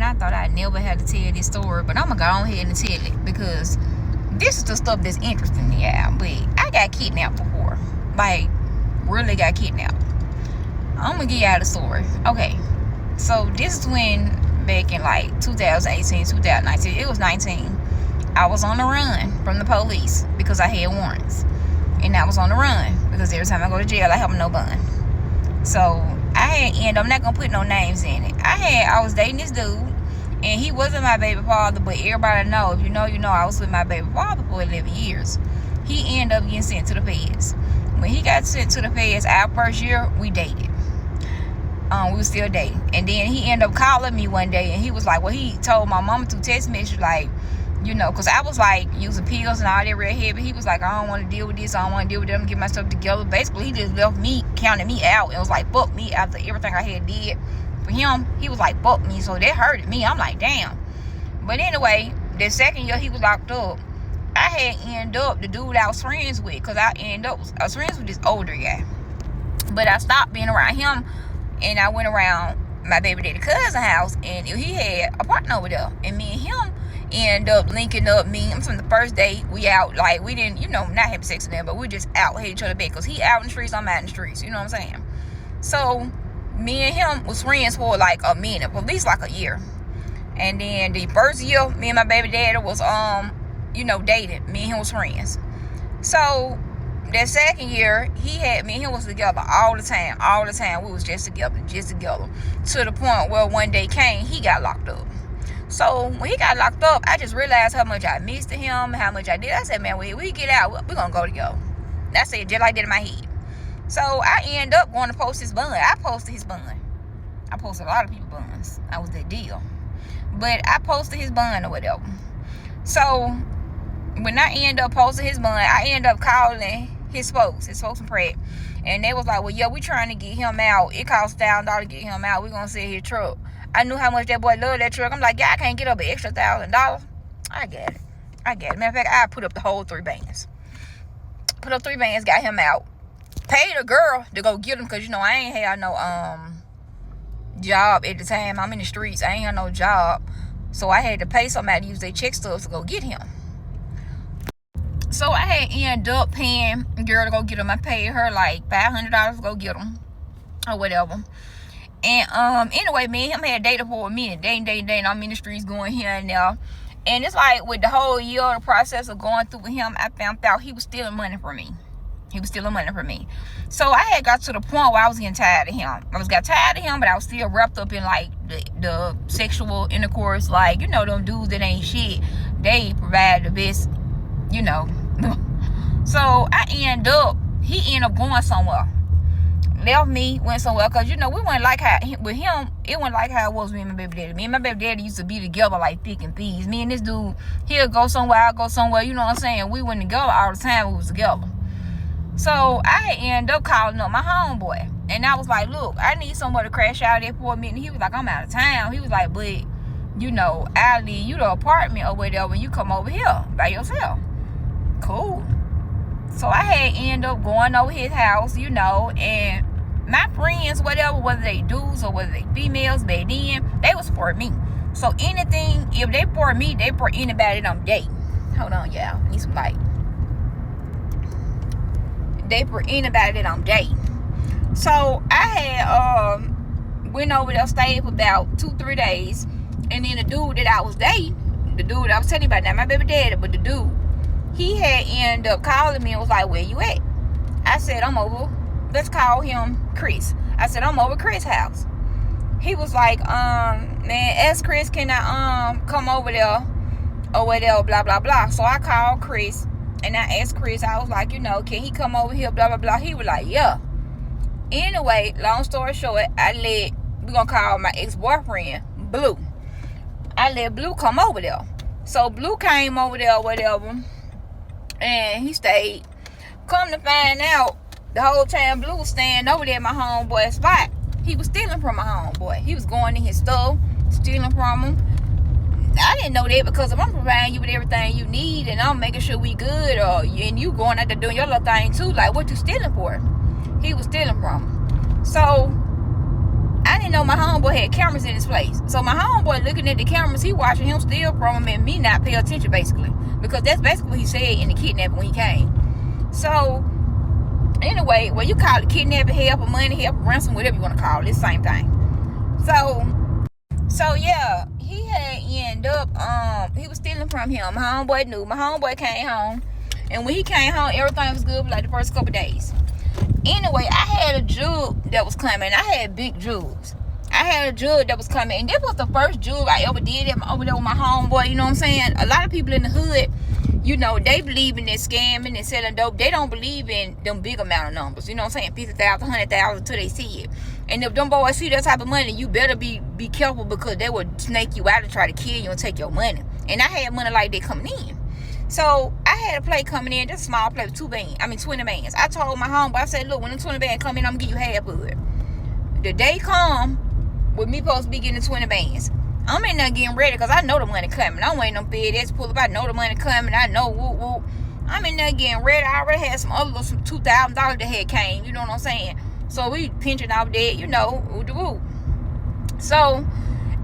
man, I thought I never had to tell this story, but I'm gonna go on ahead and tell it because this is the stuff that's interesting to y'all. But I got kidnapped before. Like, really got kidnapped. I'm gonna give y'all the story. Okay, so this is when, back in like 2018, 2019, it was 19, I was on the run from the police because I had warrants. And I was on the run because every time I go to jail, I have no bond. So I had ended up, I'm not gonna put no names in it. I was dating this dude, and he wasn't my baby father, but everybody know, if you know, you know, I was with my baby father for 11 years. He ended up getting sent to the feds. When he got sent to the feds, our first year, we dated. We were still dating. And then he ended up calling me one day, and he was like, well, he told my mama through text message, like, you know, because I was like using pills and all that real heavy. He was like, I don't want to deal with this. I don't want to deal with them. Get myself together. Basically, he just left me, counted me out, and was like, fuck me after everything I had did for him. He was like, fuck me. So that hurted me. I'm like, damn. But anyway, the second year he was locked up, I had ended up the dude I was friends with, because I was friends with this older guy. But I stopped being around him, and I went around my baby daddy cousin house, and he had a partner over there, and me and him end up linking up. Me from the first day we out, like, we didn't, you know, not having sex with them, but we just out, hit each other back, because he out in the streets, I'm out in the streets, you know what I'm saying? So me and him was friends for like a minute, for at least like a year. And then the first year, me and my baby daddy was you know, dating. Me and him was friends. So that second year, me and him was together all the time. We was just together, to the point where one day came, he got locked up. So when he got locked up, I just realized how much I missed him, how much I did. I said, man, when we get out, we're gonna go together. That's it, just like that in my head. So I ended up going to post his bond. I posted his bond. I posted a lot of people's bonds. I was that deal. But I posted his bond or whatever. So when I ended up posting his bond, I ended up calling his folks and Pratt. And they was like, well, yeah, we trying to get him out. It costs $1,000 to get him out. We're going to sell his truck. I knew how much that boy loved that truck. I'm like, yeah, I can't get up an extra $1,000. I get it. Matter of fact, I put up the whole 3 bands. Got him out. Paid a girl to go get him, because, you know, I ain't had no job at the time. I'm in the streets. I ain't had no job. So I had to pay somebody to use their check stubs to go get him. So I had ended up paying a girl to go get him. I paid her like $500 to go get him or whatever. And anyway, me and him had dated for a minute. Dating. I'm in the streets going here and there. And it's like with the whole year, the process of going through with him, I found out he was stealing money from me. So I had got to the point where I was getting tired of him. But I was still wrapped up in like the sexual intercourse. Like, you know, them dudes that ain't shit, they provide the best, you know. So he ended up going somewhere. Left me, went somewhere, because, you know, we wasn't like how, with him, it wasn't like how it was with me and my baby daddy. Me and my baby daddy used to be together like thick and thieves. Me and this dude, he'll go somewhere, I'll go somewhere, you know what I'm saying? We went together all the time, we was together. So I ended up calling up my homeboy, and I was like, look, I need somewhere to crash out at for a minute. He was like, I'm out of town. He was like, but, you know, I'll leave you the apartment or whatever when you come over here by yourself. Cool. So I had ended up going over his house, you know, and my friends, whatever, whether they dudes or whether they females, back then, they was for me. So anything, if they for me, they for anybody that I'm dating. Hold on, y'all. I need some light. They for anybody that I'm dating. So I had went over there, stayed for about 2-3 days. And then the dude that I was dating, the dude I was telling you about, not my baby daddy, but the dude, he had ended up calling me and was like, where you at? I said, I'm over. Let's call him Chris. I said, I'm over Chris' house. He was like, man, ask Chris, can I come over there or whatever, blah, blah, blah. So I called Chris and I asked Chris, I was like, you know, can he come over here, blah, blah, blah. He was like, yeah. Anyway, long story short, we're going to call my ex-boyfriend, Blue. I let Blue come over there. So Blue came over there or whatever, and he stayed. Come to find out, the whole time Blue was staying over there at my homeboy's spot. He was stealing from my homeboy. He was going in his store, stealing from him. I didn't know that, because if I'm providing you with everything you need and I'm making sure we good, and you going out there doing your little thing too, like, what you stealing for? He was stealing from him. So I didn't know my homeboy had cameras in his place. So my homeboy looking at the cameras, he watching him steal from him and me not pay attention, basically. Because that's basically what he said in the kidnapping when he came. So, anyway, well, you call it kidnapping, help, or money help, ransom, whatever you want to call it. It's the same thing. So yeah, he had end up, he was stealing from him. My homeboy knew. My homeboy came home. And when he came home, everything was good for like the first couple days. Anyway, I had a jug that was coming. I had big jugs. I had a jug that was coming. And this was the first jug I ever did over there with my homeboy. You know what I'm saying? A lot of people in the hood, you know, they believe in this scamming and selling dope. They don't believe in them big amount of numbers. You know what I'm saying? 50,000, 100,000 until they see it. And if them boys see that type of money, you better be careful because they will snake you out and try to kill you and take your money. And I had money like that coming in. So I had a plate coming in, just a small plate with 20 bands. I told my homeboy, I said, look, when the 20 bands come in, I'm gonna give you half of it. The day come with me supposed to be getting the 20 bands. I'm in there getting ready because I know the money coming. I'm waiting on FedEx to pull up. I know the money coming. I know whoop. I'm in there getting ready. I already had some $2,000 that had came. You know what I'm saying? So we pinching off that, you know, woo. So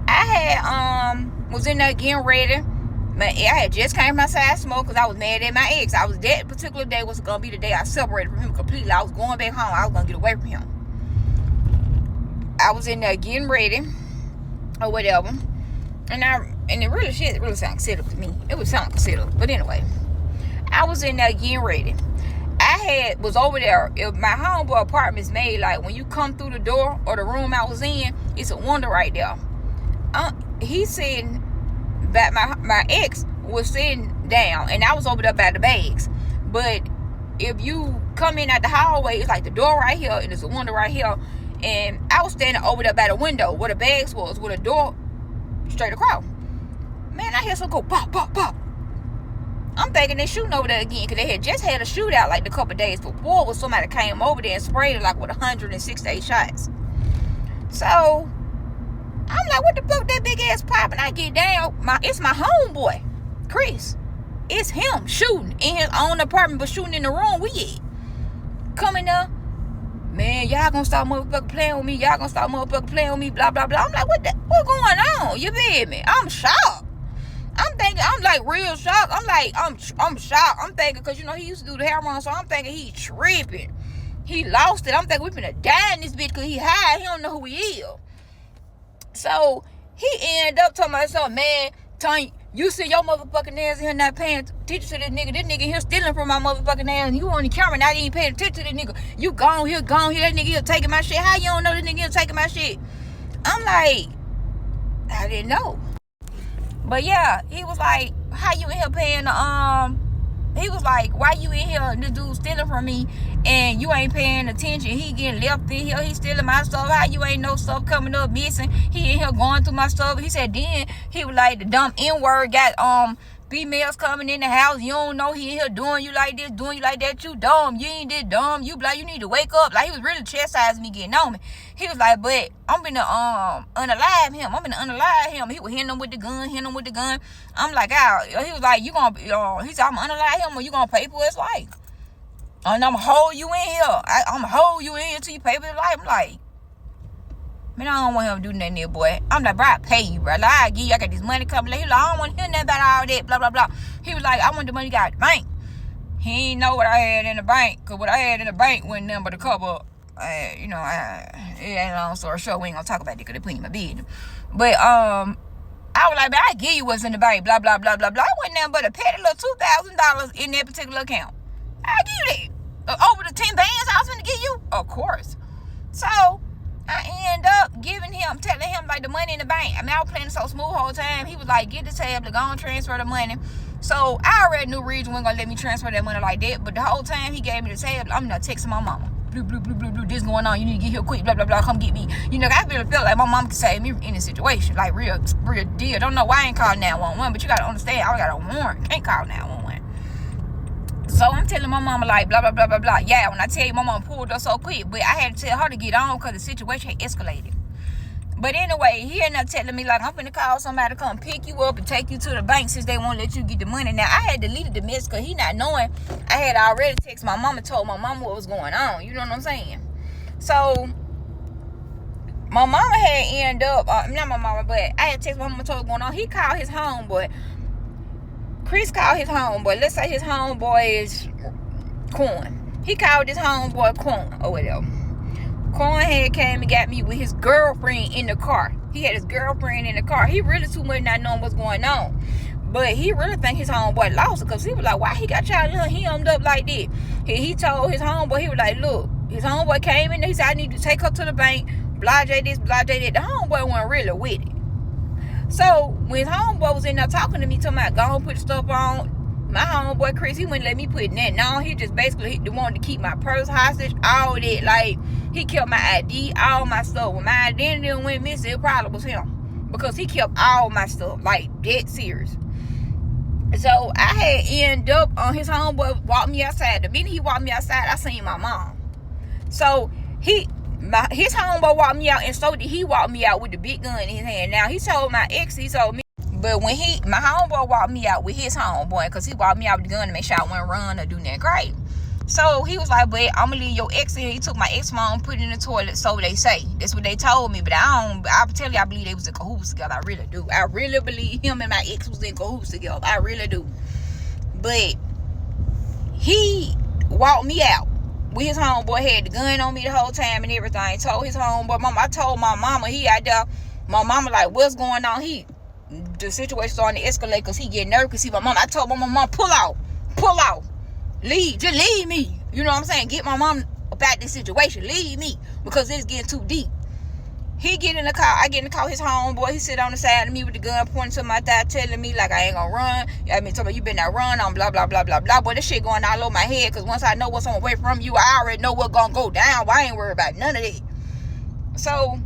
I had was in there getting ready. I had just came from outside smoke because I was mad at my ex. That particular day was going to be the day I separated from him completely. I was going back home. I was going to get away from him. I was in there getting ready or whatever. And it really sounded considerate to me. It was sound considerate. But anyway, I was in there getting ready. Was over there. If my homeboy apartment's made, like when you come through the door or the room I was in, it's a window right there. He said that my ex was sitting down and I was over there by the bags. But if you come in at the hallway, it's like the door right here and there's a window right here. And I was standing over there by the window where the bags was, with a door straight across. Man, I hear some go pop, pop, pop. I'm thinking they're shooting over there again because they had just had a shootout like a couple days before where somebody came over there and sprayed it like with 168 shots. So I'm like, what the fuck that big ass pop? And I get down, it's my homeboy, Chris. It's him shooting in his own apartment, but shooting in the room we at. Coming up, man, y'all gonna stop motherfucking playing with me. Y'all gonna stop motherfucking playing with me, blah, blah, blah. I'm like, what going on? You feel me? I'm shocked. I'm like real shocked. I'm shocked. I'm thinking, because, you know, he used to do the hair run, so I'm thinking he tripping. He lost it. I'm thinking we finna die in this bitch because he high. He don't know who he is. So he ended up talking about something, man, Tony, you see your motherfucking ass in here not paying attention to this nigga. This nigga here stealing from my motherfucking ass. And you on the camera not even paying attention to this nigga. You gone here. That nigga here taking my shit. How you don't know this nigga here taking my shit? I'm like, I didn't know. But yeah, he was like, how you in here paying the, he was like, why you in here, this dude stealing from me, and you ain't paying attention? He getting left in here, he stealing my stuff. How you ain't no stuff coming up missing? He in here going through my stuff. He said then he was like, the dumb N-word got females coming in the house. You don't know he in here doing you like this, doing you like that. You dumb. You ain't this dumb. You like, you need to wake up. Like, he was really chastising me, getting on me. He was like, but I'm gonna unalive him. He was hitting him with the gun. I'm like, he was like, you gonna, he said, I'm gonna unalive him or you gonna pay for his life. And I'm gonna hold you in here. I'm gonna hold you in here till you pay for his life. I'm like, man, I don't want him to do nothing there, boy. I'm like, bro, I pay you, bro. Like, I give you, I got this money coming. He like, I don't want to hear nothing about all that, blah, blah, blah. He was like, I want the money you got at the bank. He ain't know what I had in the bank, because what I had in the bank wasn't nothing but a couple, it ain't a long story short. We ain't gonna talk about it because they put in my business. But, I was like, man, I give you what's in the bank, blah, blah, blah, blah, blah. It wasn't nothing but a petty little $2,000 in that particular account. I give you that. Over the 10 bands I was going to give you? Of course. So, I end up telling him, like, the money in the bank. I mean, I was playing so smooth the whole time. He was like, get the tablet, go and transfer the money. So, I already knew Region wasn't going to let me transfer that money like that. But the whole time he gave me the tablet, I'm not texting my mama. Blue, blue, blue, blue, blue, this going on. You need to get here quick, blah, blah, blah, come get me. You know, I really felt like my mom could save me in this situation. Like, real deal. Don't know why I ain't called 911, but you got to understand, I got a warrant. Can't call 911. So I'm telling my mama, like, blah, blah, blah, blah, blah. Yeah, when I tell you my mama pulled up so quick, but I had to tell her to get on because the situation had escalated. But anyway, he ended up telling me, like, I'm finna call somebody to come pick you up and take you to the bank since they won't let you get the money. Now, I had deleted the message because he not knowing. I had already texted my mama, told my mama what was going on. You know what I'm saying? So, my mama had ended up, not my mama, but I had text my mama told what's going on. He called his homeboy. Chris called his homeboy. Let's say his homeboy is Corn. He called his homeboy Corn or whatever. Corn had came and got me with his girlfriend in the car. He had his girlfriend in the car. He really too much not knowing what's going on. But he really think his homeboy lost it, because he was like, why he got y'all hemmed up like this? He told his homeboy, he was like, look, his homeboy came in there, he said, I need to take her to the bank, blah, this, blah, that. The homeboy wasn't really with it. So when his homeboy was in there talking to me, talking about go and put stuff on, my homeboy Chris, he wouldn't let me put nothing on. He just basically wanted to keep my purse hostage, all that. Like, he kept my ID, all my stuff. When my identity went missing, it probably was him, because he kept all my stuff, like, dead serious. So I had ended up on his homeboy walked me outside. The minute he walked me outside, I seen my mom. So his homeboy walked me out, and so did he walk me out with the big gun in his hand. Now he told my ex, he told me, but when my homeboy walked me out with his homeboy, because he walked me out with the gun to make sure I wouldn't run or do nothing great. So he was like, but I'm gonna leave your ex in here. He took my ex phone, put it in the toilet, so they say. That's what they told me. But I tell you, I believe they was in cahoots together. I really do. I really believe him and my ex was in cahoots together. I really do. But he walked me out with his homeboy, had the gun on me the whole time and everything. Told his homeboy, mama, I told my mama, he out there. My mama like, what's going on? The situation starting to escalate because he get nervous. See my mama. I told my mama, pull out. Leave, just leave me. You know what I'm saying? Get my mom about this situation. Leave me, because it's getting too deep. He get in the car. I get in the car. His homeboy, he sit on the side of me with the gun pointing to my thigh, telling me like I ain't gonna run. I mean, talking about you better not run on blah blah blah blah blah. Boy, this shit going all over my head, because once I know what's on the way from you, I already know what's gonna go down. But I ain't worried about none of that. So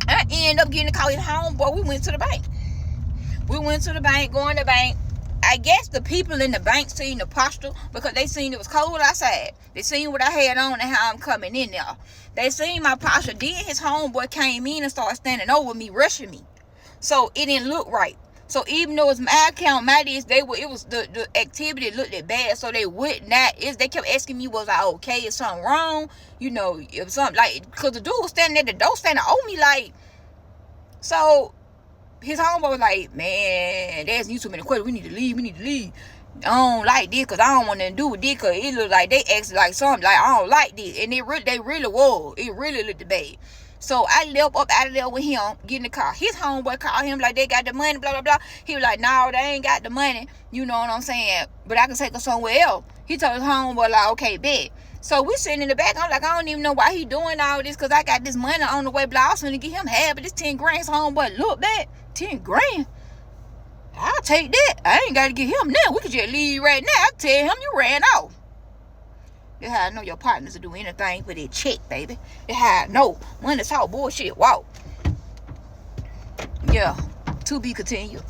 I end up getting the car. His homeboy, we went to the bank. Going to the bank. I guess the people in the bank seen the posture, because they seen it was cold outside. They seen what I had on and how I'm coming in there. They seen my posture. Then his homeboy came in and started standing over me, rushing me. So it didn't look right. So even though it's my account, the activity looked bad, so they would not. They kept asking me, was I okay? Is something wrong? You know, if something like, because the dude was standing at the door, standing over me like. So his homeboy was like, man, there's you too many questions. We need to leave. I don't like this, because I don't want nothing to do with this, because it looked like they acted like something like I don't like this. And they really was. It really looked bad. So I left up out of there with him, get in the car. His homeboy called him like they got the money, blah, blah, blah. He was like, no, they ain't got the money. You know what I'm saying? But I can take her somewhere else. He told his homeboy like, okay, bet. So we sitting in the back. I'm like, I don't even know why he doing all this, because I got this money on the way. But I was going to get him half of this 10 grand. His homeboy, look back, 10 grand. I'll take that. I ain't got to get him now. We could just leave right now. I tell him you ran off. That's how I know your partners will do anything for their check, baby. That's how I know. When it's all bullshit, walk. Yeah, to be continued.